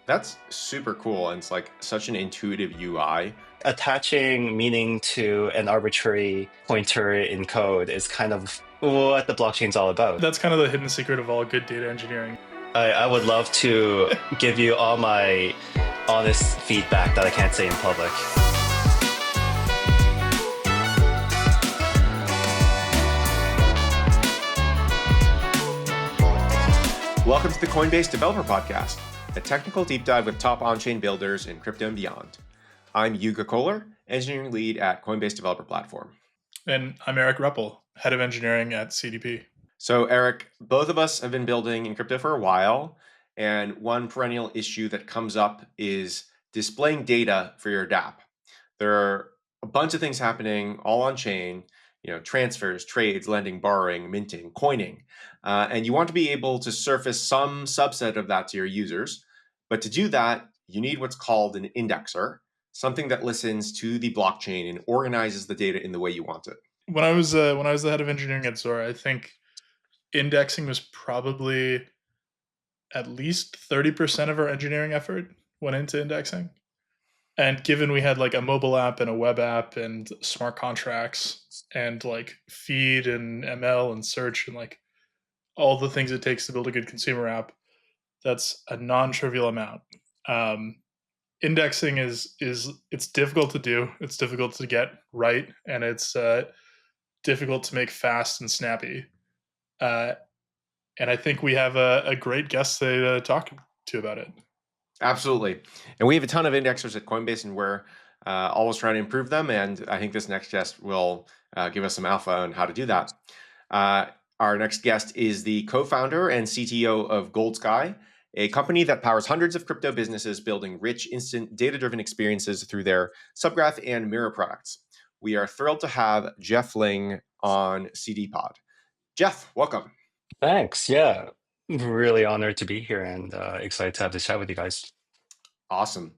That's super cool. And it's like such an intuitive UI. Attaching meaning to an arbitrary pointer in code is kind of what the blockchain's all about. That's kind of the hidden secret of all good data engineering. I would love to give you all my honest feedback that I can't say in public. Welcome to the Coinbase Developer Podcast, a technical deep dive with top on-chain builders in crypto and beyond. I'm Yuga Cohler, engineering lead at Coinbase Developer Platform. And I'm Erik Reppel, head of engineering at CDP. So Erik, both of us have been building in crypto for a while, and one perennial issue that comes up is displaying data for your dApp. There are a bunch of things happening all on chain, transfers, trades, lending, borrowing, minting, coining, and you want to be able to surface some subset of that to your users. But to do that, you need what's called an indexer, something that listens to the blockchain and organizes the data in the way you want it. When I was the head of engineering at Zora, I think indexing was probably at least 30% of our engineering effort went into indexing. And given we had like a mobile app and a web app and smart contracts and like feed and ML and search and like all the things it takes to build a good consumer app, that's a non-trivial amount. Indexing is it's difficult to do. It's difficult to get right, and it's difficult to make fast and snappy. And I think we have a great guest to talk to about it. Absolutely. And we have a ton of indexers at Coinbase, and we're always trying to improve them. And I think this next guest will give us some alpha on how to do that. Our next guest is the co-founder and CTO of Goldsky, a company that powers hundreds of crypto businesses building rich, instant, data-driven experiences through their subgraph and mirror products. We are thrilled to have Jeff Ling on CDPod. Jeff, welcome. Thanks. Yeah. Really honored to be here and excited to have this chat with you guys. Awesome.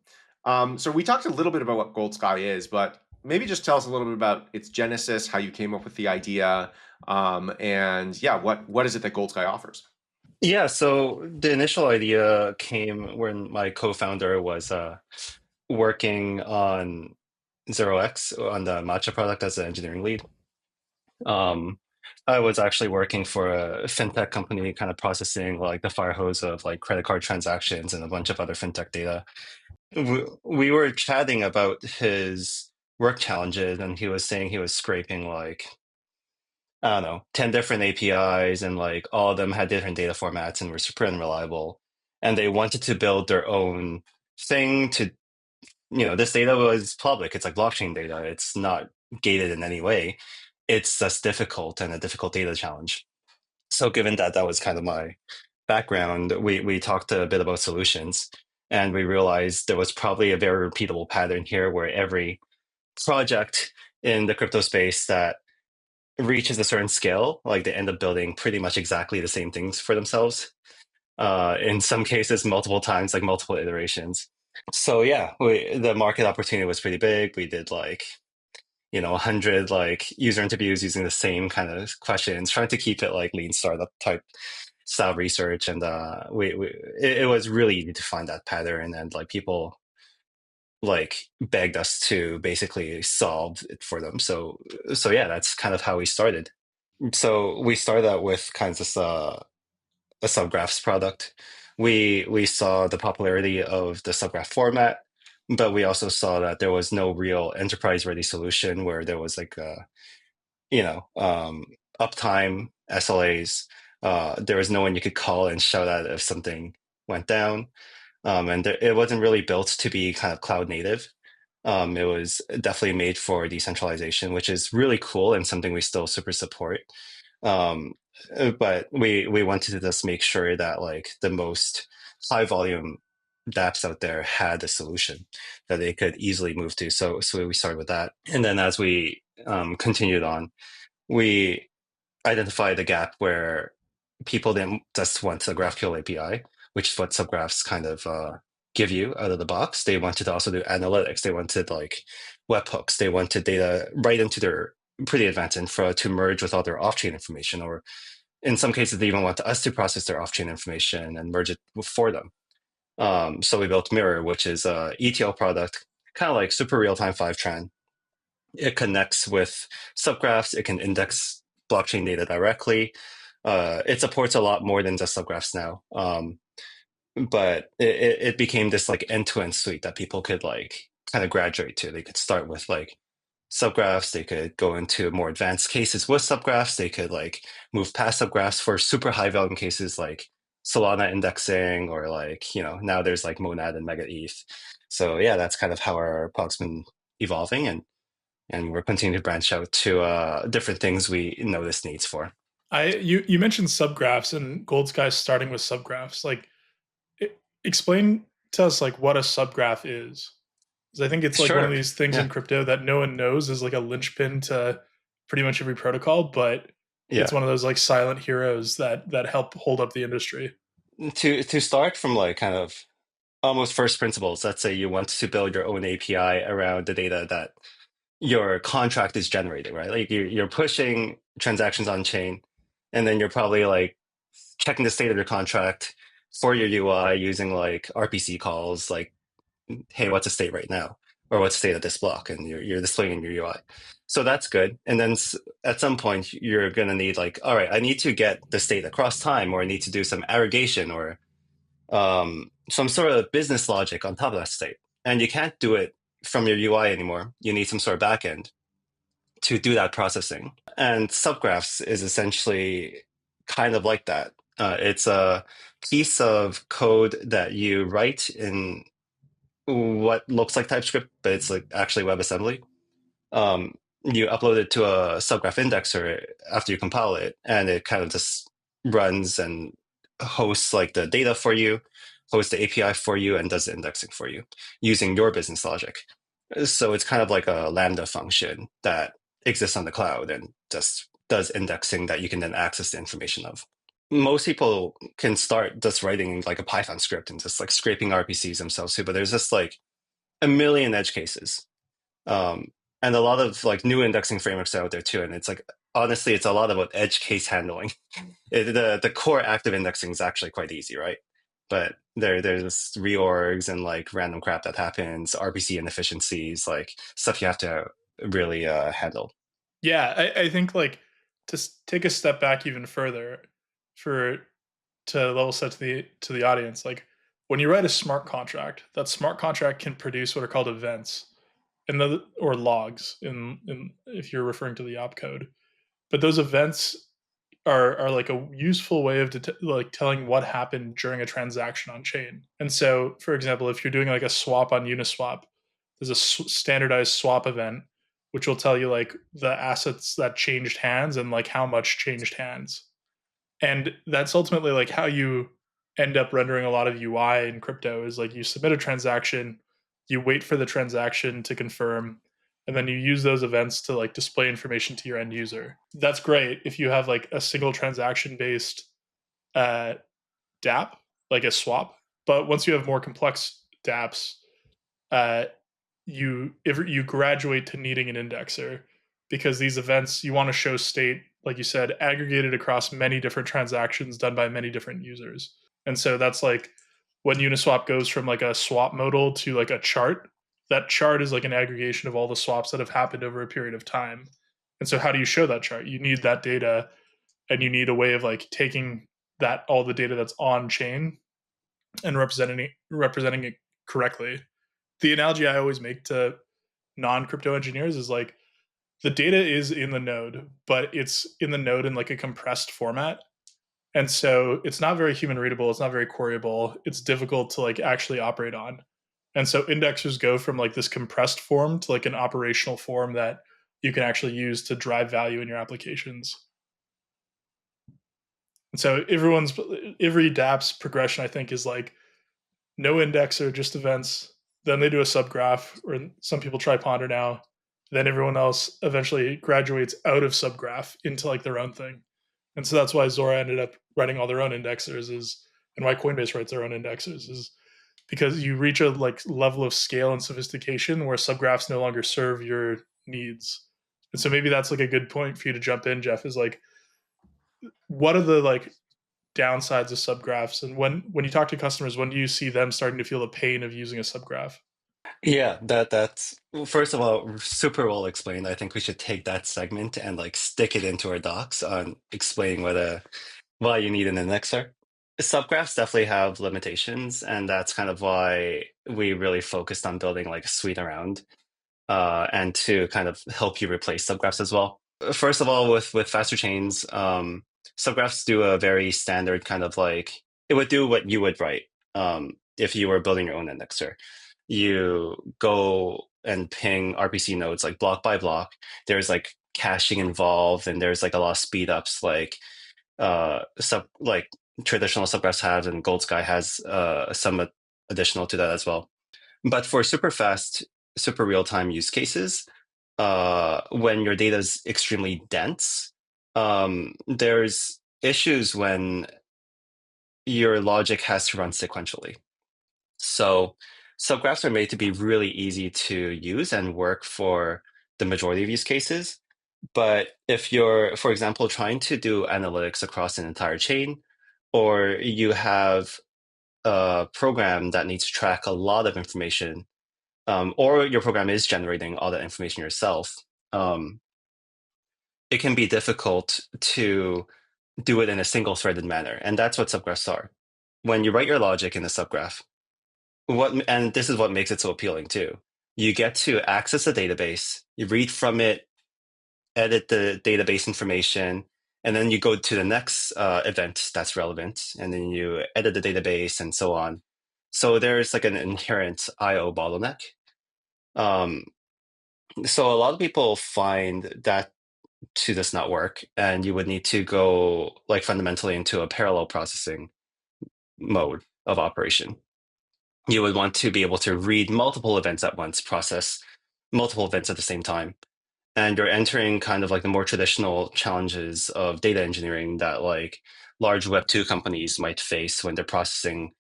So we talked a little bit about what Goldsky is, but maybe just tell us a little bit about its genesis, how you came up with the idea, and yeah, what is it that Goldsky offers? Yeah, so the initial idea came when my co-founder was working on 0x on the matcha product as an engineering lead. I was actually working for a fintech company, kind of processing like the fire hose of like credit card transactions and a bunch of other fintech data. We were chatting about his work challenges, and he was saying he was scraping like, I don't know, 10 different APIs, and like all of them had different data formats and were super unreliable. And they wanted to build their own thing to, this data was public. It's like blockchain data. It's not gated in any way. It's just difficult and a difficult data challenge. So given that was kind of my background, we talked a bit about solutions, and we realized there was probably a very repeatable pattern here where every project in the crypto space that reaches a certain scale, like they end up building pretty much exactly the same things for themselves. In some cases, multiple times, like multiple iterations. So yeah, the market opportunity was pretty big. We did 100 like user interviews using the same kind of questions, trying to keep it like lean startup type style research. And it was really easy to find that pattern, and like people like begged us to basically solve it for them. So yeah, that's kind of how we started. So we started out with kind of just a subgraphs product. We saw the popularity of the subgraph format, but we also saw that there was no real enterprise-ready solution where there was like uptime, SLAs. There was no one you could call and shout at if something went down. And it wasn't really built to be kind of cloud native. It was definitely made for decentralization, which is really cool and something we still super support. But we wanted to just make sure that like the most high volume dApps out there had a solution that they could easily move to. So we started with that. And then as we continued on, we identified a gap where people didn't just want a GraphQL API, which is what subgraphs kind of give you out of the box. They wanted to also do analytics. They wanted like webhooks. They wanted data right into their pretty advanced infra to merge with all their off-chain information, or in some cases, they even want us to process their off-chain information and merge it for them. So we built Mirror, which is a ETL product, kind of like super real-time 5chan. It connects with subgraphs. It can index blockchain data directly. It supports a lot more than just subgraphs now. But it became this like end-to-end suite that people could like kind of graduate to. They could start with like subgraphs. They could go into more advanced cases with subgraphs. They could like move past subgraphs for super high volume cases like Solana indexing, or like, you know, now there's like Monad and Mega ETH. So yeah, that's kind of how our product's been evolving, and we're continuing to branch out to different things we notice needs for. You mentioned subgraphs and Goldsky starting with subgraphs. Like, explain to us like what a subgraph is. Because I think it's like one of Sure. these things Yeah. in crypto that no one knows is like a linchpin to pretty much every protocol, but it's Yeah. one of those like silent heroes that help hold up the industry. To start from like kind of almost first principles, let's say you want to build your own API around the data that your contract is generating, right? Like you're pushing transactions on chain, and then you're probably like checking the state of your contract for your UI using like RPC calls, like, hey, what's the state right now? Or what's the state of this block? And you're displaying in your UI. So that's good. And then at some point, you're going to need like, all right, I need to get the state across time, or I need to do some aggregation or some sort of business logic on top of that state. And you can't do it from your UI anymore. You need some sort of backend to do that processing. And subgraphs is essentially kind of like that. It's a piece of code that you write in what looks like TypeScript, but it's like actually WebAssembly. You upload it to a subgraph indexer after you compile it, and it kind of just runs and hosts like the data for you, hosts the API for you, and does the indexing for you using your business logic. So it's kind of like a Lambda function that exists on the cloud and just does indexing that you can then access the information of. Most people can start just writing like a Python script and just like scraping RPCs themselves too, but there's just like a million edge cases. And a lot of like new indexing frameworks out there too. And it's like, honestly, it's a lot about edge case handling. The core active indexing is actually quite easy, right? But there's reorgs and like random crap that happens, RPC inefficiencies, like stuff you have to really handle. Yeah, I think like take a step back even further for to level set to the audience. Like when you write a smart contract, that smart contract can produce what are called events and or logs in if you're referring to the opcode. But those events are like a useful way of like telling what happened during a transaction on chain. And so, for example, if you're doing like a swap on Uniswap, there's a standardized swap event which will tell you like the assets that changed hands and like how much changed hands. And that's ultimately like how you end up rendering a lot of UI in crypto is like you submit a transaction, you wait for the transaction to confirm, and then you use those events to like display information to your end user. That's great if you have like a single transaction based dApp, like a swap. But once you have more complex dApps, uh, you graduate to needing an indexer because these events you want to show state, like you said, aggregated across many different transactions done by many different users. And so that's like when Uniswap goes from like a swap modal to like a chart, that chart is like an aggregation of all the swaps that have happened over a period of time. And so how do you show that chart? You need that data, and you need a way of like taking that all the data that's on chain and representing it correctly. The analogy I always make to non-crypto engineers is like the data is in the node, but it's in the node in like a compressed format. And so it's not very human readable, it's not very queryable, it's difficult to like actually operate on. And so indexers go from like this compressed form to like an operational form that you can actually use to drive value in your applications. And so every dApp's progression I think is like no indexer, just events. Then they do a subgraph, or some people try Ponder now. Then everyone else eventually graduates out of subgraph into like their own thing. And so that's why Zora ended up writing all their own indexers and why Coinbase writes their own indexers is because you reach a like level of scale and sophistication where subgraphs no longer serve your needs. And so maybe that's like a good point for you to jump in, Jeff, is like what are the like downsides of subgraphs? And when you talk to customers, when do you see them starting to feel the pain of using a subgraph? Yeah, that's first of all super well explained. I think we should take that segment and like stick it into our docs on explaining why you need an indexer. Subgraphs definitely have limitations, and that's kind of why we really focused on building like a suite around and to kind of help you replace subgraphs as well. First of all, with faster chains, subgraphs do a very standard kind of like it would do what you would write if you were building your own indexer. You go and ping RPC nodes like block by block. There's like caching involved, and there's like a lot of speed ups like traditional subgraphs have, and Goldsky has some additional to that as well. But for super fast, super real time use cases, when your data is extremely dense, there's issues when your logic has to run sequentially. So subgraphs are made to be really easy to use and work for the majority of use cases. But if you're, for example, trying to do analytics across an entire chain, or you have a program that needs to track a lot of information, or your program is generating all that information yourself, it can be difficult to do it in a single threaded manner. And that's what subgraphs are. When you write your logic in a subgraph, and this is what makes it so appealing too. You get to access a database, you read from it, edit the database information, and then you go to the next event that's relevant, and then you edit the database and so on. So there's like an inherent IO bottleneck. So a lot of people find that to just not work, and you would need to go like fundamentally into a parallel processing mode of operation. You would want to be able to read multiple events at once, process multiple events at the same time. And you're entering kind of like the more traditional challenges of data engineering that like large Web2 companies might face when they're processing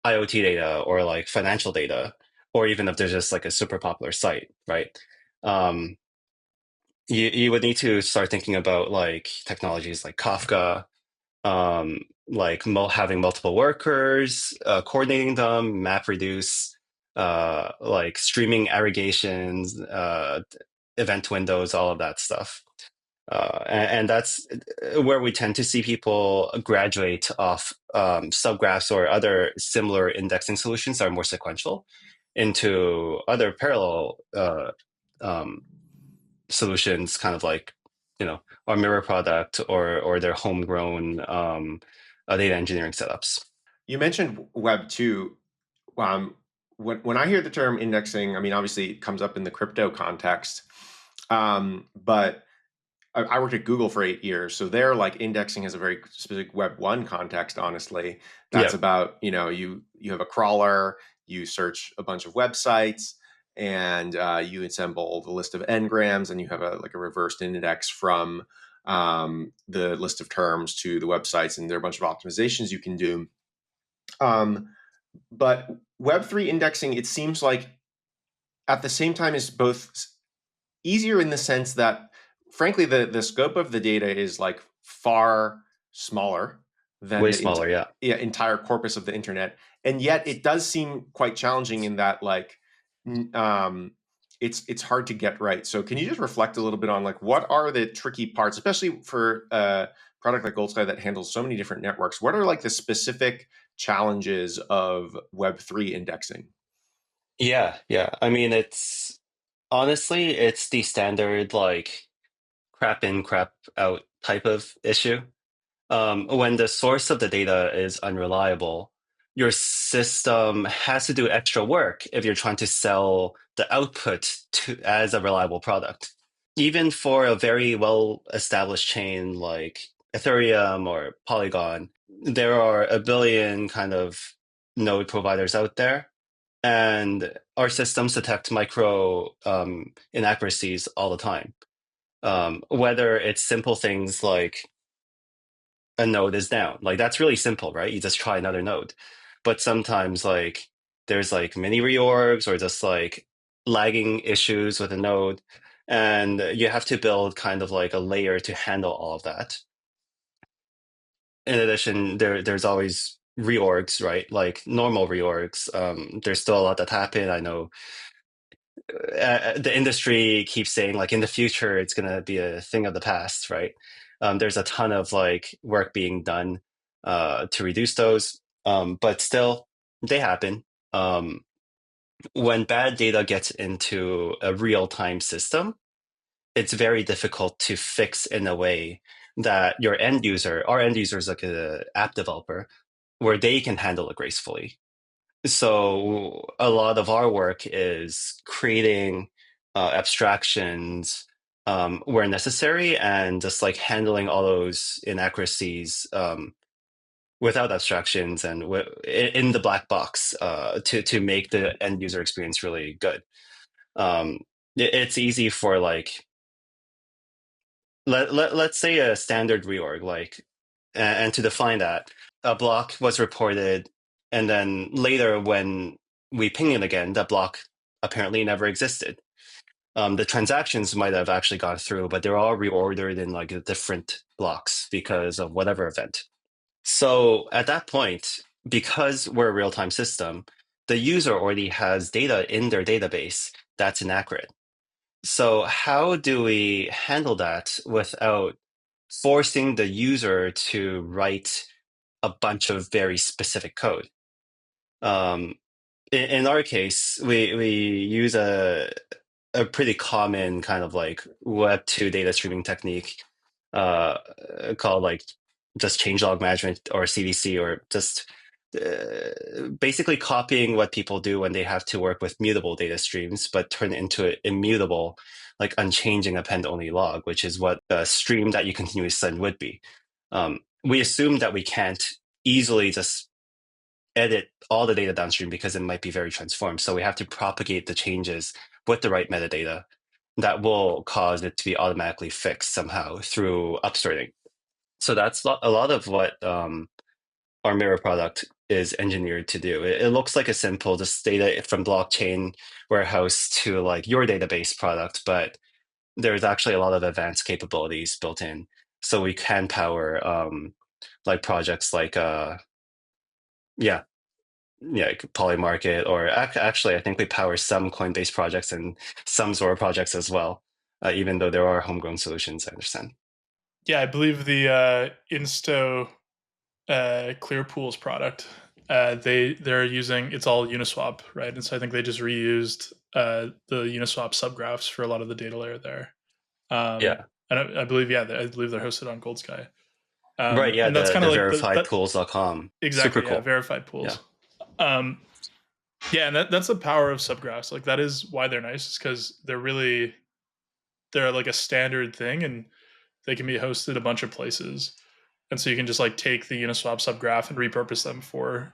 IoT data or like financial data, or even if there's just like a super popular site, right? Um, you would need to start thinking about like technologies like Kafka, like having multiple workers, coordinating them, MapReduce, like streaming aggregations, event windows, all of that stuff. And that's where we tend to see people graduate off subgraphs or other similar indexing solutions that are more sequential into other parallel solutions, kind of like our mirror product or their homegrown data engineering setups. You mentioned Web 2. When I hear the term indexing, I mean, obviously it comes up in the crypto context. But I worked at Google for 8 years. So there, like indexing has a very specific Web 1 context, honestly. That's Yeah. about, you have a crawler, you search a bunch of websites, and you assemble the list of n-grams, and you have a reversed index from the list of terms to the websites, and there are a bunch of optimizations you can do. But Web3 indexing, it seems like at the same time is both easier in the sense that, frankly, the scope of the data is like far smaller than Way the smaller, yeah. entire corpus of the internet, and yet it does seem quite challenging in that it's hard to get right. So can you just reflect a little bit on like what are the tricky parts, especially for a product like Goldsky that handles so many different networks? What are like the specific challenges of Web3 indexing? Yeah. I mean, honestly, it's the standard like crap in, crap out type of issue. When the source of the data is unreliable, your system has to do extra work if you're trying to sell the output as a reliable product. Even for a very well established chain like Ethereum or Polygon, there are a billion kind of node providers out there. And our systems detect micro inaccuracies all the time. Whether it's simple things like a node is down. Like that's really simple, right? You just try another node. But sometimes like there's like mini reorgs or just like lagging issues with a node. And you have to build kind of like a layer to handle all of that. in addition, there's always reorgs, right? Like normal reorgs. There's still a lot that happen. I know the industry keeps saying like in the future it's going to be a thing of the past, right? There's a ton of like work being done to reduce those, but still they happen. When bad data gets into a real-time system, it's very difficult to fix in a way that our end user is like an app developer, where they can handle it gracefully. So a lot of our work is creating abstractions where necessary, and just like handling all those inaccuracies without abstractions and in the black box to make the end user experience really good. It's easy for like let's say a standard reorg, like, and to define that, a block was reported, and then later when we ping it again, that block apparently never existed. The transactions might have actually gone through, but they're all reordered in like different blocks because of whatever event. So at that point, because we're a real-time system, the user already has data in their database that's inaccurate. So how do we handle that without forcing the user to write a bunch of very specific code? In our case, we use a pretty common kind of like Web2 data streaming technique uh, called like just changelog management, or CDC, or just basically copying what people do when they have to work with mutable data streams, but turn it into an immutable, like unchanging append-only log, which is what a stream that you continuously send would be. We assume that we can't easily just edit all the data downstream because it might be very transformed. So we have to propagate the changes with the right metadata that will cause it to be automatically fixed somehow through upsorting. So that's a lot of what our mirror product is engineered to do. It looks like a simple just data from blockchain warehouse to like your database product, but there's actually a lot of advanced capabilities built in. So we can power like projects like like Polymarket, or actually I think we power some Coinbase projects and some Zora projects as well, even though there are homegrown solutions, I understand. Yeah, I believe the Insto Clearpools product, they're using, it's all Uniswap, right? And so I think they just reused the Uniswap subgraphs for a lot of the data layer there. Yeah. And I believe, yeah, I believe they're hosted on Goldsky. Right, yeah, And that's kind the of like that verifiedpools.com. Super exactly, yeah, cool. verified Yeah. pools. Yeah, and that's the power of subgraphs. Like that is why they're nice, is because they're like a standard thing, and they can be hosted a bunch of places. And so you can just like take the Uniswap subgraph and repurpose them for,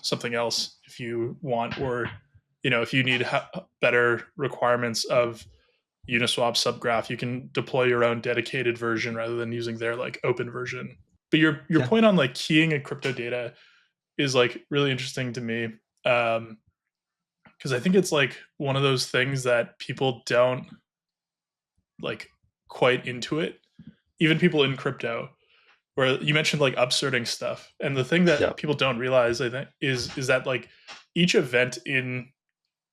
something else if you want, or, if you need better requirements of Uniswap subgraph, you can deploy your own dedicated version rather than using their like open version. But your Yeah. point on like keying in crypto data is like really interesting to me. Because I think it's like one of those things that people don't like quite into it. Even people in crypto, where you mentioned like upserting stuff, and the thing Yeah. that people don't realize, I think, is that like each event in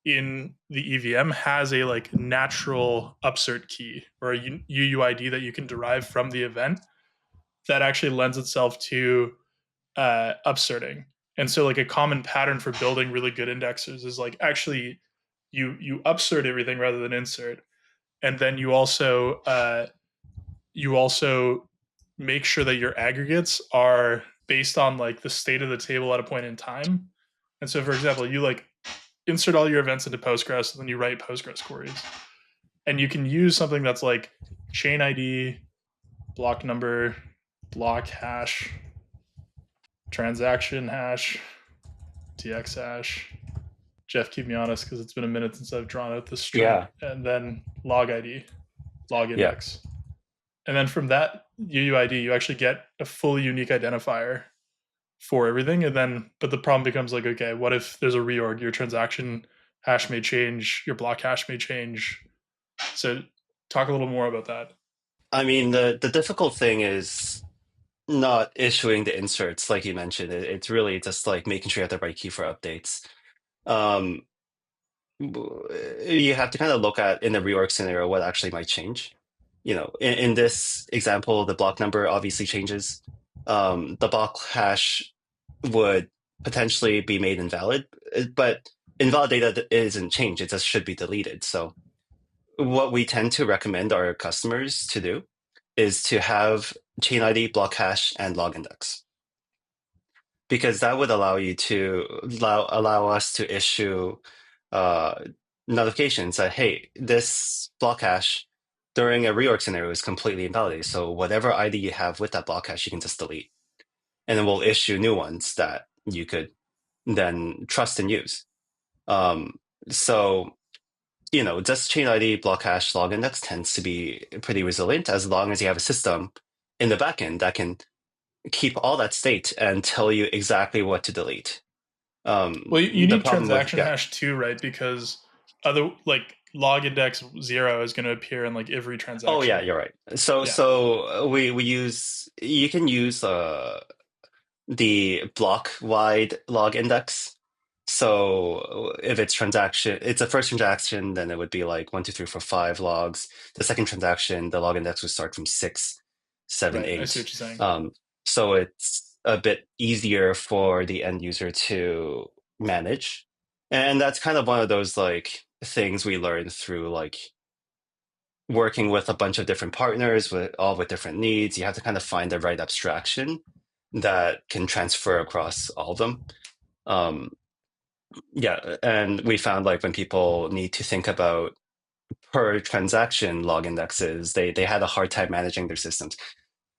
the EVM has a like natural upsert key, or a UUID that you can derive from the event that actually lends itself to upserting. And so like a common pattern for building really good indexers is like actually you upsert everything rather than insert, and then you also make sure that your aggregates are based on like the state of the table at a point in time. And so, for example, you like insert all your events into Postgres, and then you write Postgres queries, and you can use something that's like chain ID, block number, block hash, transaction hash, TX hash. Jeff, keep me honest because it's been a minute since I've drawn out the string. Yeah. And then log ID, log Yeah. index. And then from that UUID, you actually get a fully unique identifier for everything. And then, but the problem becomes like, okay, what if there's a reorg? Your transaction hash may change, your block hash may change. So talk a little more about that. I mean, the difficult thing is not issuing the inserts like you mentioned. It's really just like making sure you have the right key for updates. Um, you have to kind of look at in the reorg scenario what actually might change. In this example, the block number obviously changes. The block hash would potentially be made invalid, but invalid data isn't changed. It just should be deleted. So what we tend to recommend our customers to do is to have chain ID, block hash, and log index, because that would allow you to allow us to issue uh, notifications that, hey, this block hash during a reorg scenario is completely invalidated. So whatever ID you have with that block hash, you can just delete, and then we'll issue new ones that you could then trust and use. So just chain ID, block hash, log index tends to be pretty resilient as long as you have a system in the backend that can keep all that state and tell you exactly what to delete. Well, you The need problem with transaction hash too, right? Because other like log index 0 is going to appear in like every transaction. Oh yeah, you're right. So we use you can use the block wide log index. So if it's a first transaction, then it would be like 1, 2, 3, 4, 5 logs. The second transaction, the log index would start from 6, 7, Right, 8. I see what you're saying. So it's a bit easier for the end user to manage. And that's kind of one of those like things we learned through like working with a bunch of different partners with different needs. You have to kind of find the right abstraction that can transfer across all of them. Yeah, and we found like when people need to think about per transaction log indexes, they had a hard time managing their systems.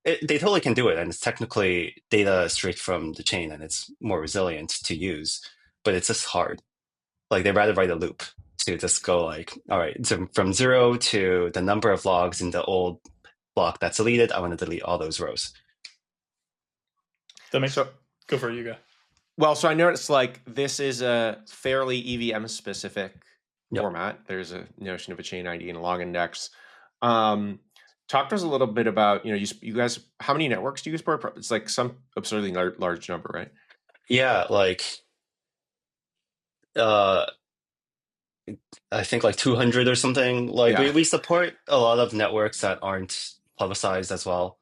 They totally can do it, and it's technically data straight from the chain, and it's more resilient to use, but it's just hard. Like they rather write a loop to just go like, all right, so from 0 to the number of logs in the old block that's deleted, I want to delete all those rows. That makes go for it, Yuga. Well, so I noticed like this is a fairly EVM specific format. There's a notion of a chain ID and a log index. Talk to us a little bit about, you guys, how many networks do you support? It's like some absurdly large number, right? Yeah, like I think like 200 or something. Like Yeah. we support a lot of networks that aren't publicized as well.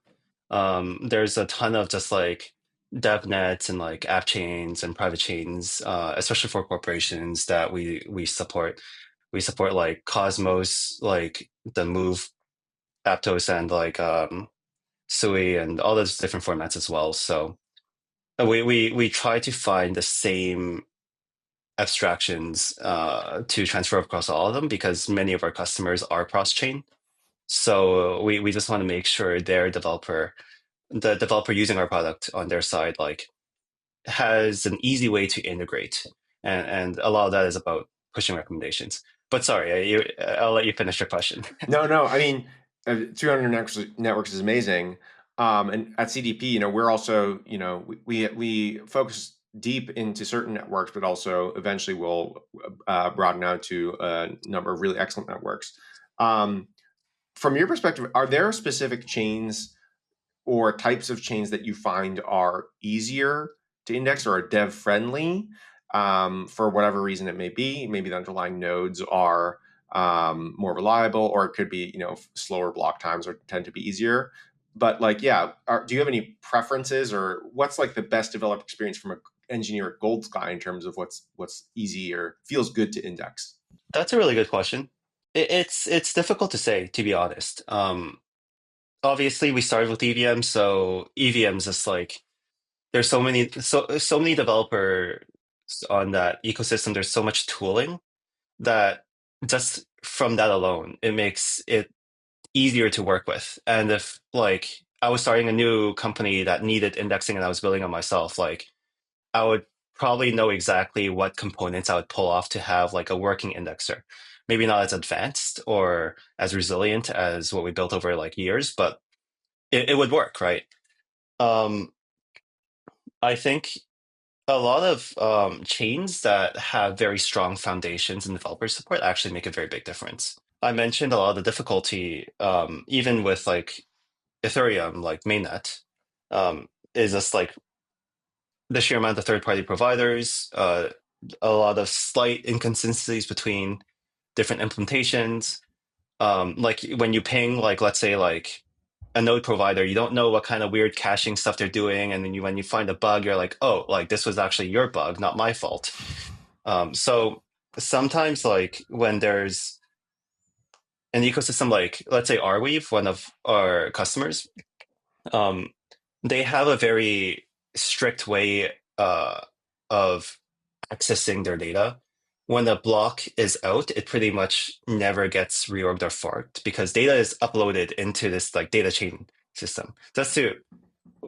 There's a ton of just like dev nets and like app chains and private chains, especially for corporations that we support. We support like Cosmos, like the Move, Aptos, and like Sui and all those different formats as well. So we try to find the same abstractions to transfer across all of them because many of our customers are cross-chain. So we just want to make sure the developer using our product on their side, like has an easy way to integrate. And a lot of that is about pushing recommendations. But sorry, I'll let you finish your question. No. I mean, 200 networks is amazing. And at CDP, we're also, we focus deep into certain networks, but also eventually we'll broaden out to a number of really excellent networks. From your perspective, are there specific chains or types of chains that you find are easier to index or are dev friendly for whatever reason it may be? Maybe the underlying nodes are more reliable, or it could be slower block times or tend to be easier. But like, yeah, do you have any preferences, or what's like the best developer experience from an engineer at Goldsky in terms of what's easy or feels good to index? That's a really good question. It's difficult to say, to be honest. Obviously, we started with EVM, so EVMs is like there's so many developers on that ecosystem. There's so much tooling that just from that alone, it makes it easier to work with. And if like I was starting a new company that needed indexing and I was building it myself, like I would probably know exactly what components I would pull off to have like a working indexer. Maybe not as advanced or as resilient as what we built over like years, but it would work, right? Um, I think a lot of chains that have very strong foundations and developer support actually make a very big difference. I mentioned a lot of the difficulty, even with like Ethereum, like mainnet. is just like the sheer amount of third-party providers, a lot of slight inconsistencies between different implementations. Like when you ping, like let's say like a node provider, you don't know what kind of weird caching stuff they're doing, and then when you find a bug, you're like, oh, like this was actually your bug, not my fault. So sometimes like when there's an ecosystem like let's say Arweave, one of our customers, um, they have a very strict way of accessing their data. When a block is out, it pretty much never gets reorged or forked because data is uploaded into this like data chain system. Just to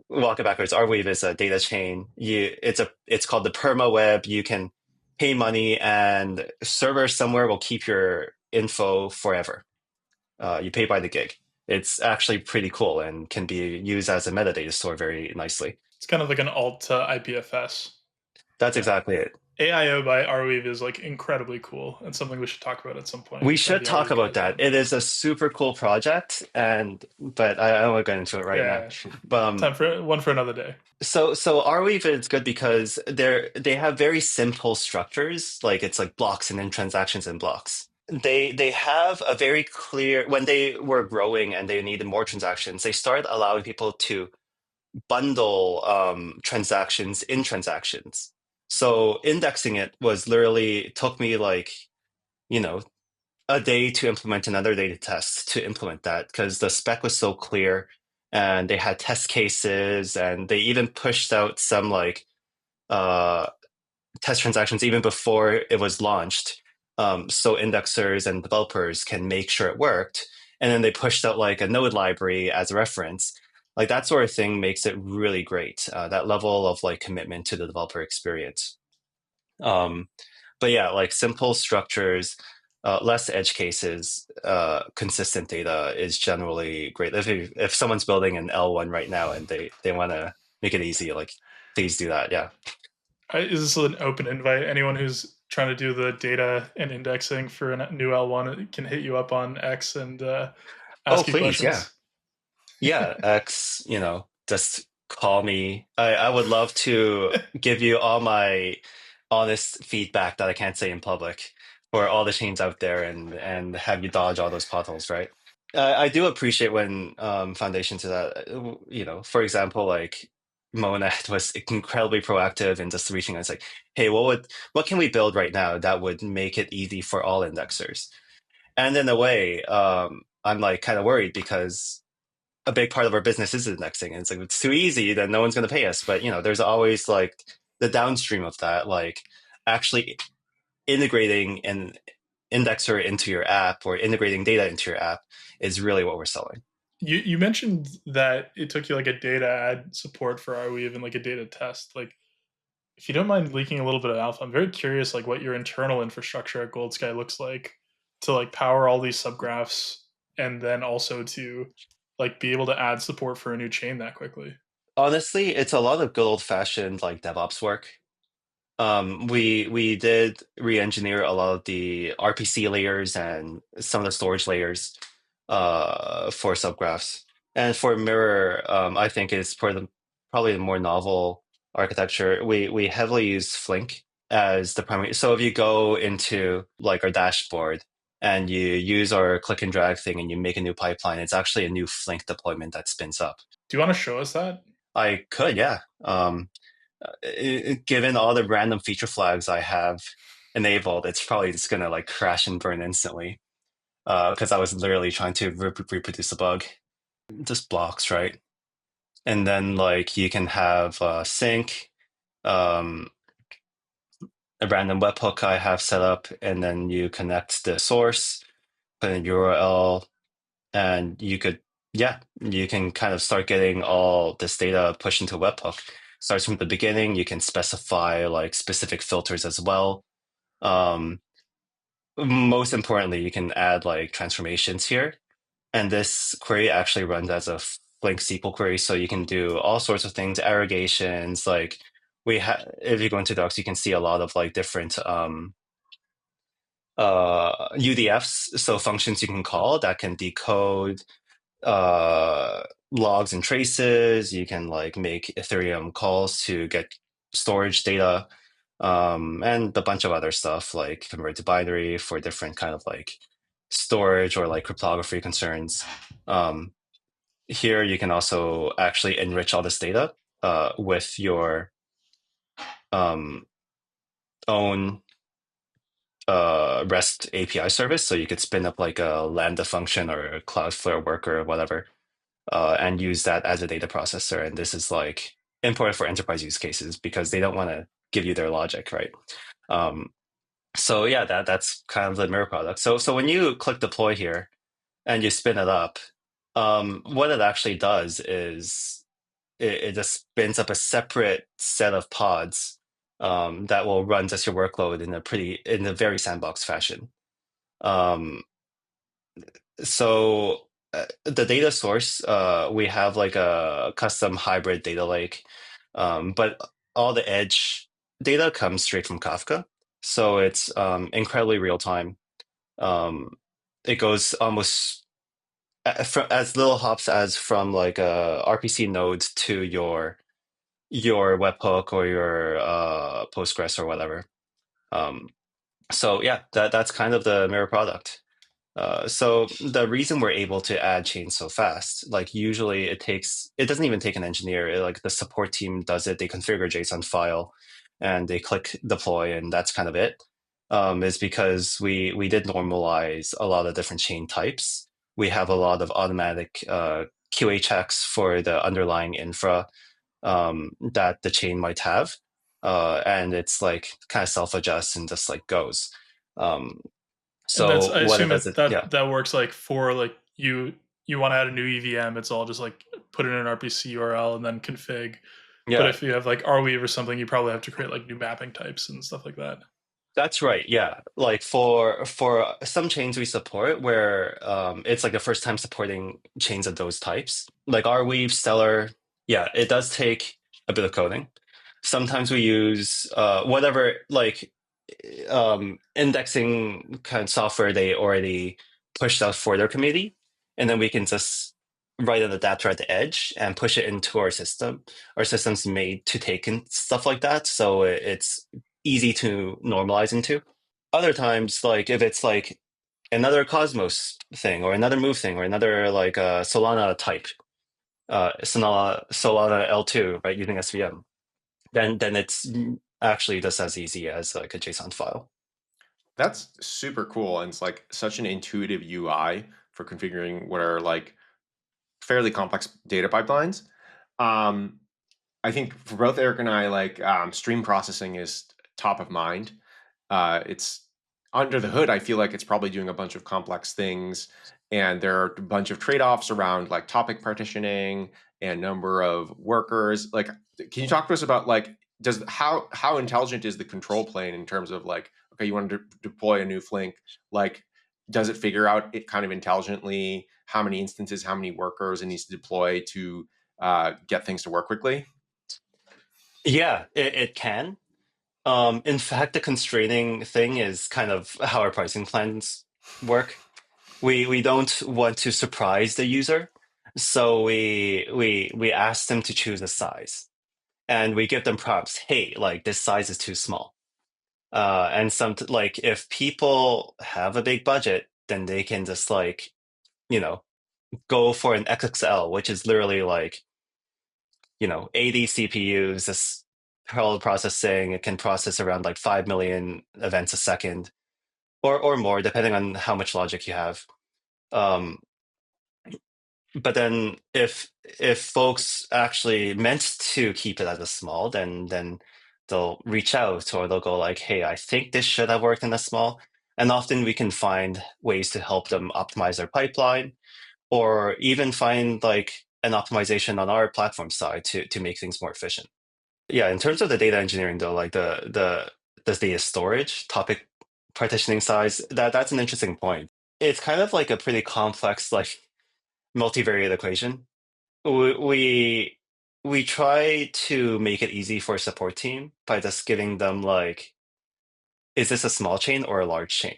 walk it backwards, Arweave is a data chain. It's called the perma web. You can pay money, and server somewhere will keep your info forever. You pay by the gig. It's actually pretty cool and can be used as a metadata store very nicely. It's kind of like an alt to IPFS. That's exactly it. AIO by Arweave is like incredibly cool and something we should talk about at some point. We should talk about that. It is a super cool project, but I don't want to get into it right now. But time for one for another day. So Arweave is good because they have very simple structures, like it's like blocks and then transactions and blocks. They have a very clear, when they were growing and they needed more transactions, they started allowing people to bundle transactions in transactions. So indexing it was literally took me like, a day to implement, another day to test to implement that because the spec was so clear and they had test cases and they even pushed out some like test transactions even before it was launched. So indexers and developers can make sure it worked. And then they pushed out like a node library as a reference. Like that sort of thing makes it really great. That level of like commitment to the developer experience. But yeah, like simple structures, less edge cases, consistent data is generally great. If someone's building an L1 right now and they want to make it easy, like please do that. Yeah. Is this an open invite? Anyone who's trying to do the data and indexing for a new L1 can hit you up on X and ask you please, questions. Yeah, X, just call me. I would love to give you all my honest feedback that I can't say in public for all the chains out there and have you dodge all those potholes, right? I do appreciate when foundations do that. For example, like Monad was incredibly proactive in just reaching out. It's like, hey, what can we build right now that would make it easy for all indexers? And in a way, I'm like kind of worried because a big part of our business is indexing. And it's like, it's too easy, then no one's going to pay us. But, there's always like the downstream of that, like actually integrating an indexer into your app or integrating data into your app is really what we're selling. You mentioned that it took you like a day to add support for Arweave and like a data test. Like, if you don't mind leaking a little bit of alpha, I'm very curious like what your internal infrastructure at Goldsky looks like to like power all these subgraphs and then also to like be able to add support for a new chain that quickly. Honestly, it's a lot of good old fashioned like DevOps work. We did re-engineer a lot of the RPC layers and some of the storage layers for subgraphs. And for mirror, I think it's probably the more novel architecture. We heavily use Flink as the primary. So if you go into like our dashboard and you use our click and drag thing and you make a new pipeline, it's actually a new Flink deployment that spins up. Do you want to show us that? I could, yeah. Given all the random feature flags I have enabled, it's probably just gonna like crash and burn instantly because I was literally trying to reproduce a bug. Just blocks, right? And then like you can have sync, a random webhook I have set up, and then you connect the source, put in URL, and you can kind of start getting all this data pushed into a webhook. Starts from the beginning. You can specify like specific filters as well. Most importantly, you can add like transformations here. And this query actually runs as a Flink SQL query. So you can do all sorts of things, aggregations. Like if you go into docs, you can see a lot of like different UDFs. So functions you can call that can decode logs and traces. You can like make Ethereum calls to get storage data, and a bunch of other stuff like convert to binary for different kind of like storage or like cryptography concerns. Here you can also actually enrich all this data with your um, own REST API service. So you could spin up like a Lambda function or a Cloudflare worker or whatever, and use that as a data processor. And this is like important for enterprise use cases because they don't want to give you their logic, right? So yeah, that's kind of the mirror product. So when you click deploy here and you spin it up, what it actually does is it just spins up a separate set of pods that will run just your workload in a very sandbox fashion. Um, so the data source, we have like a custom hybrid data lake, but all the edge data comes straight from Kafka. So it's incredibly real time. It goes almost as little hops as from like a RPC node to your webhook or your Postgres or whatever. So yeah, that's kind of the mirror product. So the reason we're able to add chains so fast, like usually it doesn't even take an engineer. Like the support team does it. They configure JSON file and they click deploy, and that's kind of it. Is because we did normalize a lot of different chain types. We have a lot of automatic QA checks for the underlying infra that the chain might have. And it's like kind of self-adjusts and just like goes. Um, And that's, so I what it assume does, that that works like for like you want to add a new EVM, it's all just like put in an RPC URL and then config. But yeah, if you have like Arweave or something, you probably have to create like new mapping types and stuff like that. that's right. Yeah, like for some chains we support where it's like the first time supporting chains of those types, like Arweave, Stellar. Yeah, it does take a bit of coding. Sometimes we use whatever like indexing kind of software they already pushed out for their committee, and then we can just write an adapter at the edge and push it into our system. Our system's made to take in stuff like that, so it's easy to normalize into. Other times, like if it's like another Cosmos thing or another Move thing or another like Solana type, Solana L2, right, using SVM, then it's actually just as easy as like a JSON file. That's super cool, and it's like such an intuitive UI for configuring what are like fairly complex data pipelines. Um, I think for both Eric and I, like stream processing is top of mind. It's under the hood. I feel like it's probably doing a bunch of complex things, and there are a bunch of trade-offs around like topic partitioning and number of workers. Like, can you talk to us about like does how intelligent is the control plane in terms of like, okay, you want to deploy a new Flink, like does it figure out it kind of intelligently how many instances, how many workers it needs to deploy to get things to work quickly? Yeah, it can. In fact, the constraining thing is kind of how our pricing plans work. We don't want to surprise the user, so we ask them to choose a size, and we give them prompts. Hey, like this size is too small. And like if people have a big budget, then they can just like you know go for an XXL, which is literally like 80 CPUs, this parallel processing. It can process around like 5 million events a second or more, depending on how much logic you have. Um, but then if folks actually meant to keep it as a small, then they'll reach out or they'll go like, hey, I think this should have worked in a small. And often we can find ways to help them optimize their pipeline or even find like an optimization on our platform side to make things more efficient. Yeah, in terms of the data engineering though, like the data storage, topic partitioning size, that's an interesting point. It's kind of like a pretty complex like multivariate equation. We we try to make it easy for a support team by just giving them like, is this a small chain or a large chain?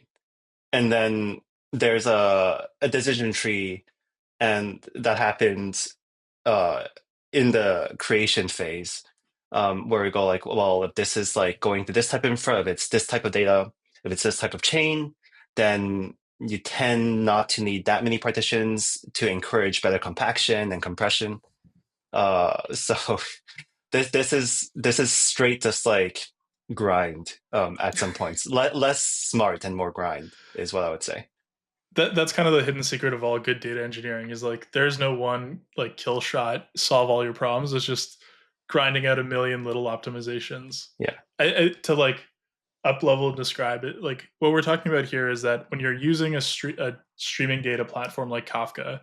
And then there's a decision tree And that happens in the creation phase, where we go like, well, if this is like going to this type of infra, if it's this type of data, if it's this type of chain, then you tend not to need that many partitions to encourage better compaction and compression. So this is straight just like grind at some points. Less smart and more grind is what I would say. That's kind of the hidden secret of all good data engineering is like there's no one like kill shot solve all your problems. It's just grinding out a million little optimizations. Yeah. To like up level and describe it, like what we're talking about here is that when you're using a streaming data platform like Kafka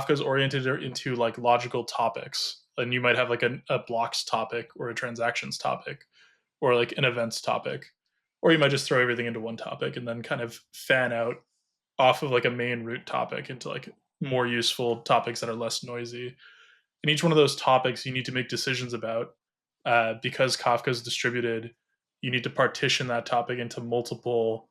is oriented into like logical topics, and you might have like a blocks topic or a transactions topic or like an events topic, or you might just throw everything into one topic and then kind of fan out off of like a main root topic into like more useful topics that are less noisy. And each one of those topics you need to make decisions about, because Kafka is distributed. You need to partition that topic into multiple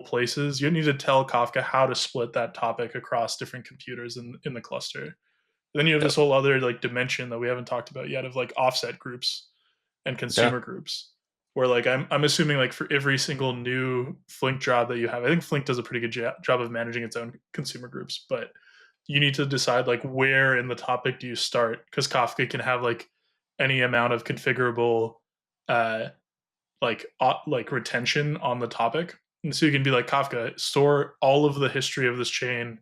places. You need to tell Kafka how to split that topic across different computers in the cluster. Then you have Yep. this whole other like dimension that we haven't talked about yet of like offset groups and Yeah. consumer groups. Where like I'm assuming like for every single new Flink job that you have, I think Flink does a pretty good job of managing its own consumer groups, but you need to decide like where in the topic do you start, because Kafka can have like any amount of configurable uh like retention on the topic. And so you can be like, Kafka, store all of the history of this chain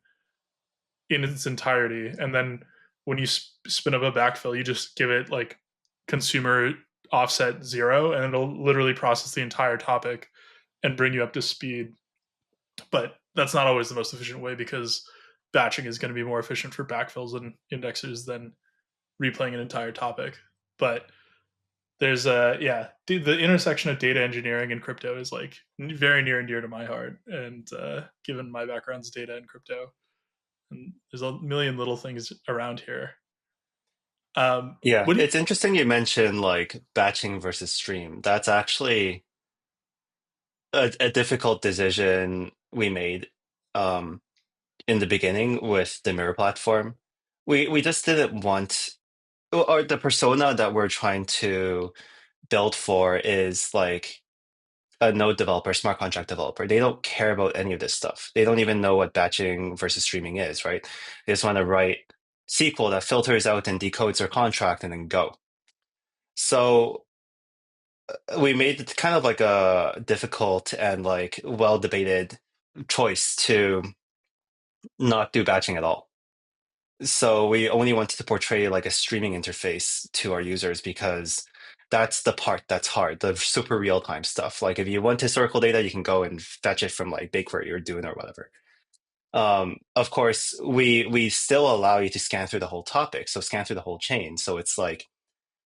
in its entirety, and then when you spin up a backfill, you just give it like consumer offset 0, and it'll literally process the entire topic and bring you up to speed. But that's not always the most efficient way, because batching is going to be more efficient for backfills and indexers than replaying an entire topic. But there's the intersection of data engineering and crypto is like very near and dear to my heart, and given my background's data and crypto, and there's a million little things around here. Yeah, What do you, it's interesting you mentioned like batching versus stream. That's actually a difficult decision we made um, in the beginning with the Mirror platform. We just didn't want, or the persona that we're trying to build for is like a node developer, smart contract developer. They don't care about any of this stuff. They don't even know what batching versus streaming is, right? They just want to write SQL that filters out and decodes their contract and then go. So we made it kind of like a difficult and like well debated choice to not do batching at all. So we only wanted to portray like a streaming interface to our users because that's the part that's hard, the super real time stuff. Like if you want historical data, you can go and fetch it from like BigQuery or Dune or whatever. Of course, we still allow you to scan through the whole topic, so scan through the whole chain. So it's like,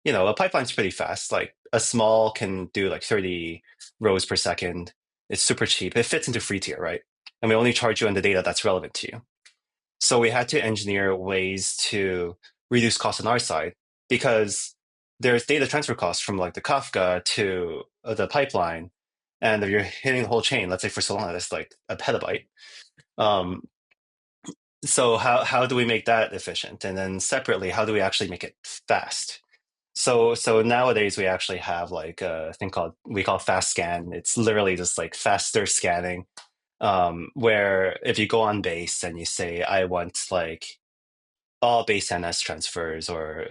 a pipeline's pretty fast. Like a small can do like 30 rows per second. It's super cheap. It fits into free tier, right? And we only charge you on the data that's relevant to you. So we had to engineer ways to reduce costs on our side, because there's data transfer costs from like the Kafka to the pipeline. And if you're hitting the whole chain, let's say for Solana, that's like a petabyte. Um, so how do we make that efficient? And then separately, how do we actually make it fast? So nowadays we actually have like a thing we call fast scan. It's literally just like faster scanning, where if you go on base and you say, I want like all base NS transfers or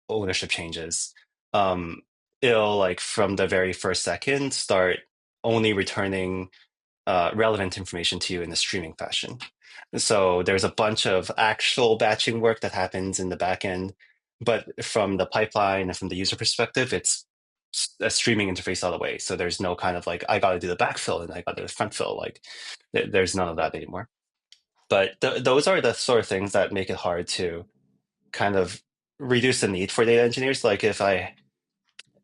ownership changes, it'll like from the very first second start only returning relevant information to you in a streaming fashion. So there's a bunch of actual batching work that happens in the back end, but from the pipeline and from the user perspective, it's a streaming interface all the way. So there's no kind of like, I got to do the backfill and I got to do the front fill. Like there's none of that anymore. But those are the sort of things that make it hard to kind of reduce the need for data engineers. Like if I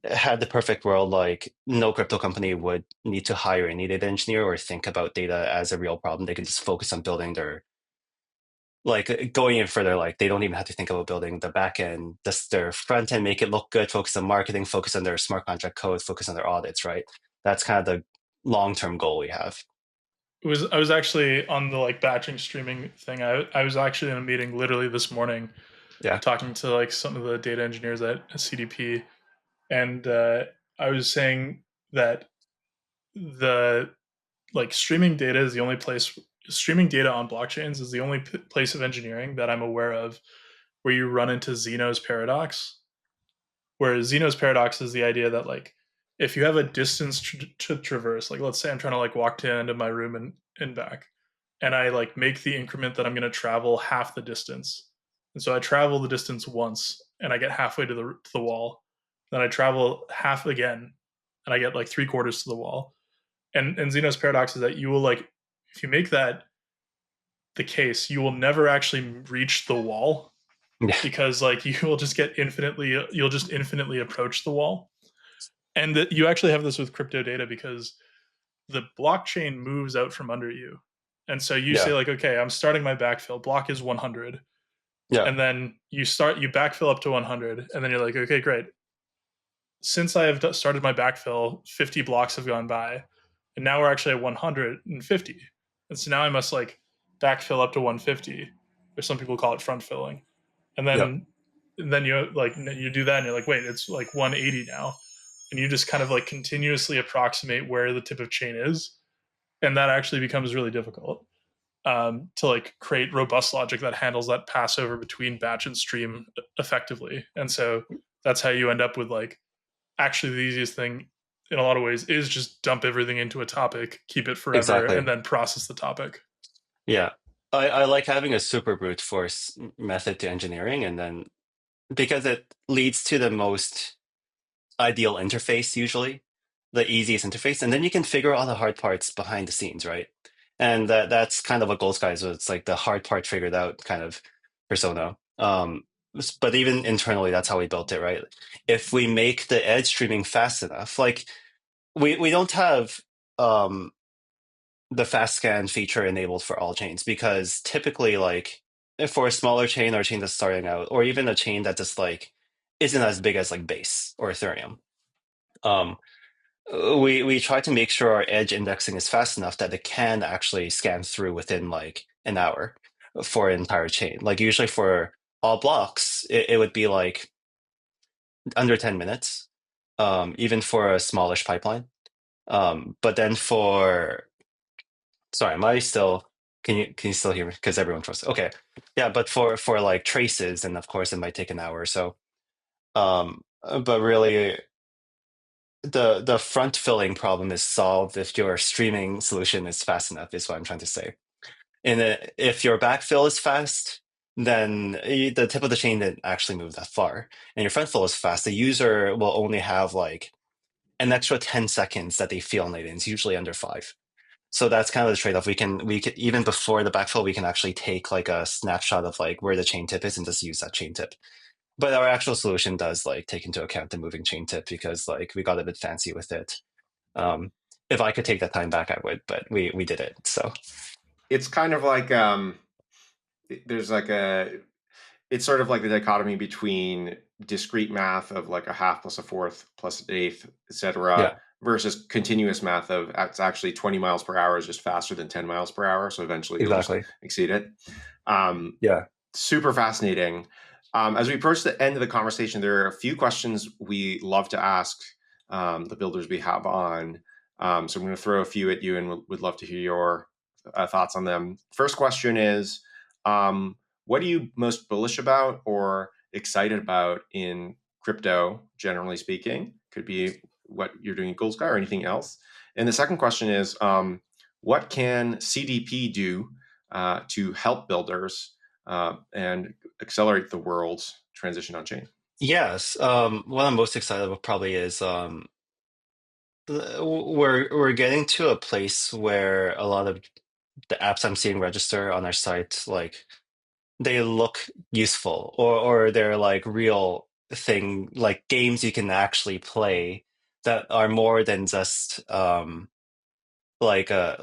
had the perfect world, like no crypto company would need to hire any data engineer or think about data as a real problem. They could just focus on building their, like going in further, like they don't even have to think about building the back end, just their front end, make it look good, focus on marketing, focus on their smart contract code, focus on their audits, right? That's kind of the long-term goal we have. I was actually on the like batching streaming thing. I was actually in a meeting literally this morning Yeah, talking to like some of the data engineers at CDP, and I was saying that the like streaming data is the only place streaming data on blockchains is the only place of engineering that I'm aware of where you run into Zeno's paradox. Where Zeno's paradox is the idea that like if you have a distance to traverse, like let's say I'm trying to like walk to the end of my room and back, and I like make the increment that I'm going to travel half the distance, and so I travel the distance once and I get halfway to the wall, then I travel half again and I get like three quarters to the wall. And Zeno's paradox is that you will like if you make that the case, you will never actually reach the wall yeah, because like you'll just infinitely approach the wall. And that you actually have this with crypto data because the blockchain moves out from under you. And so you say yeah, like, okay, I'm starting my backfill. Block is 100. yeah, And then you backfill up to 100. And then you're like, okay, great. Since I have started my backfill, 50 blocks have gone by. And now we're actually at 150. And so now I must like backfill up to 150, or some people call it front filling. And yeah, then you do that and you're like, wait, it's like 180 now. And you just kind of like continuously approximate where the tip of chain is. And that actually becomes really difficult to like create robust logic that handles that passover between batch and stream effectively. And so that's how you end up with like actually the easiest thing in a lot of ways is just dump everything into a topic, keep it forever, and exactly. then process the topic. Yeah. I like having a super brute force method to engineering, and then because it leads to the most ideal interface, usually the easiest interface, and then you can figure out the hard parts behind the scenes, right? And that's kind of what Goldsky is. It's like the hard part figured out kind of persona. But even internally, that's how we built it, right? If we make the edge streaming fast enough, like we don't have the fast scan feature enabled for all chains because typically, like if for a smaller chain or a chain that's starting out, or even a chain that just like isn't as big as like Base or Ethereum, um, we try to make sure our edge indexing is fast enough that it can actually scan through within like an hour for an entire chain. Like usually for all blocks, it would be like under 10 minutes, even for a smallish pipeline. But then for sorry, am I still? Can you still hear me? Because everyone trusts. Okay, yeah, but for like traces, and of course, it might take an hour or so. But really, the front filling problem is solved if your streaming solution is fast enough. Is what I'm trying to say. And if your backfill is fast, then the tip of the chain didn't actually move that far, and your front fill is fast. The user will only have like an extra 10 seconds that they feel in latency, usually under 5. So that's kind of the trade-off. We can even before the backfill, we can actually take like a snapshot of like where the chain tip is and just use that chain tip. But our actual solution does like take into account the moving chain tip because like we got a bit fancy with it. Um, if I could take that time back, I would, but we did it. So It's kind of like there's like a it's sort of like the dichotomy between discrete math of like a half plus a fourth plus an eighth, etc., yeah, versus continuous math of it's actually 20 miles per hour is just faster than 10 miles per hour. So eventually you'll just exactly. exceed it. Um, Yeah, Super fascinating. As we approach the end of the conversation, there are a few questions we love to ask the builders we have on. So I'm going to throw a few at you and would love to hear your thoughts on them. First question is, what are you most bullish about or excited about in crypto, generally speaking? Could be what you're doing at Goldsky or anything else. And the second question is, what can CDP do to help builders and accelerate the world's transition on chain? yes. What I'm most excited about probably is we're getting to a place where a lot of the apps I'm seeing register on our site like they look useful or they're like real thing like games you can actually play that are more than just like I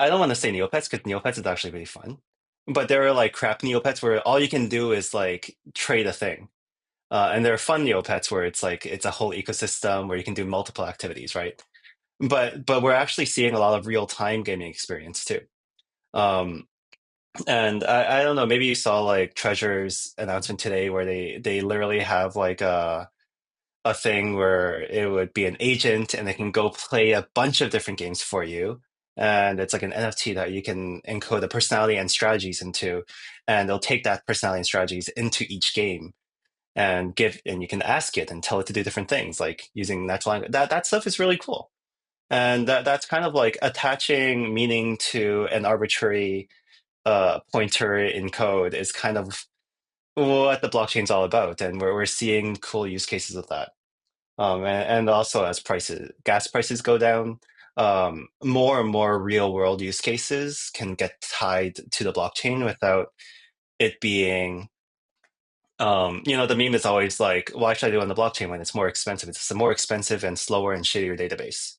don't want to say Neopets because Neopets is actually really fun. But there are like crap Neopets where all you can do is like trade a thing. And there are fun Neopets where it's like it's a whole ecosystem where you can do multiple activities, right? but we're actually seeing a lot of real-time gaming experience too. And I don't know, maybe you saw like Treasure's announcement today where they literally have like a thing where it would be an agent and they can go play a bunch of different games for you. And it's like an NFT that you can encode the personality and strategies into, and they'll take that personality and strategies into each game and you can ask it and tell it to do different things, like using natural language. That stuff is really cool. And that's kind of like attaching meaning to an arbitrary pointer in code is kind of what the blockchain's all about. And we're seeing cool use cases of that. And also as gas prices go down, more and more real world use cases can get tied to the blockchain without it being, the meme is always like, why should I do on the blockchain when it's more expensive? It's a more expensive and slower and shittier database.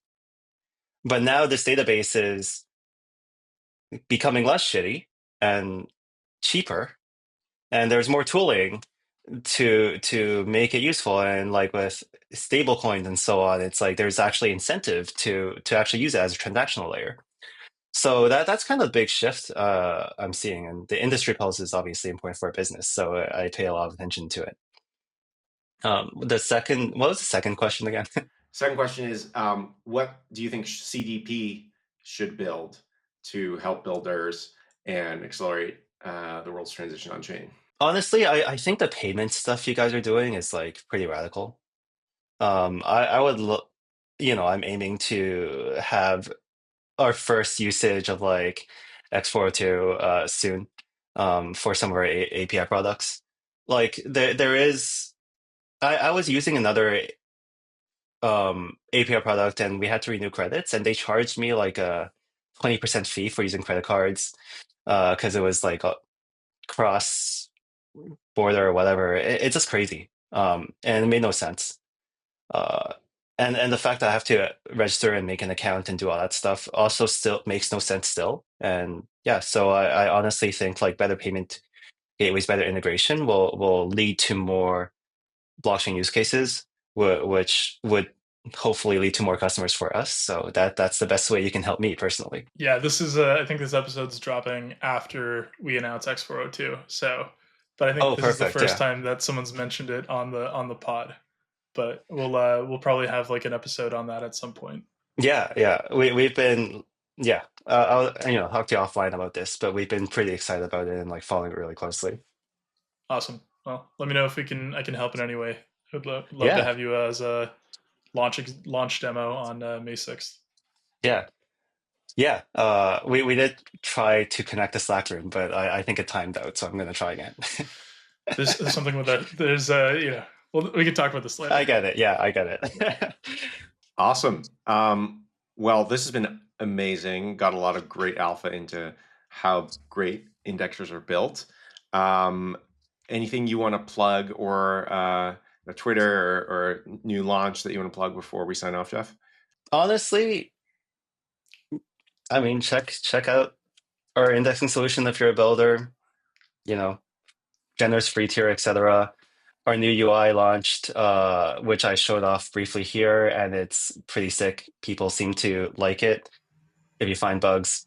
But now this database is becoming less shitty and cheaper, and there's more tooling to make it useful. And like with stable coins and so on, it's like there's actually incentive to actually use it as a transactional layer. So that's kind of a big shift I'm seeing, and the industry pulse is obviously important for a business, so I pay a lot of attention to it. What was the second question again? Second question is, what do you think CDP should build to help builders and accelerate the world's transition on chain? Honestly, I think the payment stuff you guys are doing is like pretty radical. I would look, I'm aiming to have our first usage of like X402 soon for some of our API products. Like there is, I was using another API product and we had to renew credits, and they charged me like a 20% fee for using credit cards because it was like a cross border or whatever. It's just crazy, and it made no sense. And the fact that I have to register and make an account and do all that stuff also still makes no sense still. And yeah, so I honestly think like better payment gateways, better integration will lead to more blockchain use cases, which would hopefully lead to more customers for us. So that's the best way you can help me personally. Yeah, this is I think this episode's dropping after we announce X402. So, but I think this is the Perfect, first yeah. time that someone's mentioned it on the pod. But we'll probably have like an episode on that at some point. Yeah. We've been I'll talk to you offline about this, but we've been pretty excited about it and like following it really closely. Awesome. Well, let me know if I can help in any way. I'd love Yeah. to have you as a launch demo on May 6th. Yeah. We did try to connect the Slack room, but I think it timed out, so I'm going to try again. There's something with that. There's well, we can talk about this later. I get it. Yeah, I get it. Awesome. Well, this has been amazing. Got a lot of great alpha into how great indexers are built. Anything you want to plug, or a Twitter or new launch that you want to plug before we sign off, Jeff? Honestly, I mean, check out our indexing solution if you're a builder. Generous free tier, etc. Our new UI launched, which I showed off briefly here, and it's pretty sick. People seem to like it. If you find bugs,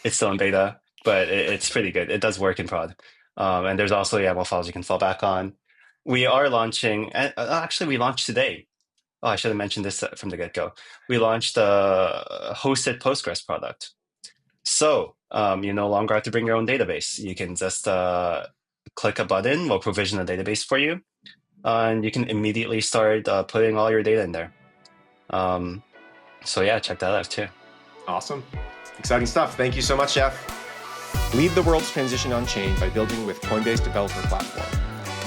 it's still in beta, but it's pretty good. It does work in prod. And there's also YAML files you can fall back on. We are launching, actually we launched today. Oh, I should have mentioned this from the get-go. We launched a hosted Postgres product. So you no longer have to bring your own database. You can just click a button, we'll provision a database for you, and you can immediately start putting all your data in there. So yeah, check that out too. Awesome. Exciting stuff. Thank you so much, Jeff. Lead the world's transition on chain by building with Coinbase Developer Platform.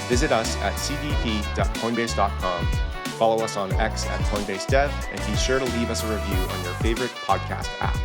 Visit us at cdp.coinbase.com. Follow us on X at Coinbase Dev, and be sure to leave us a review on your favorite podcast app.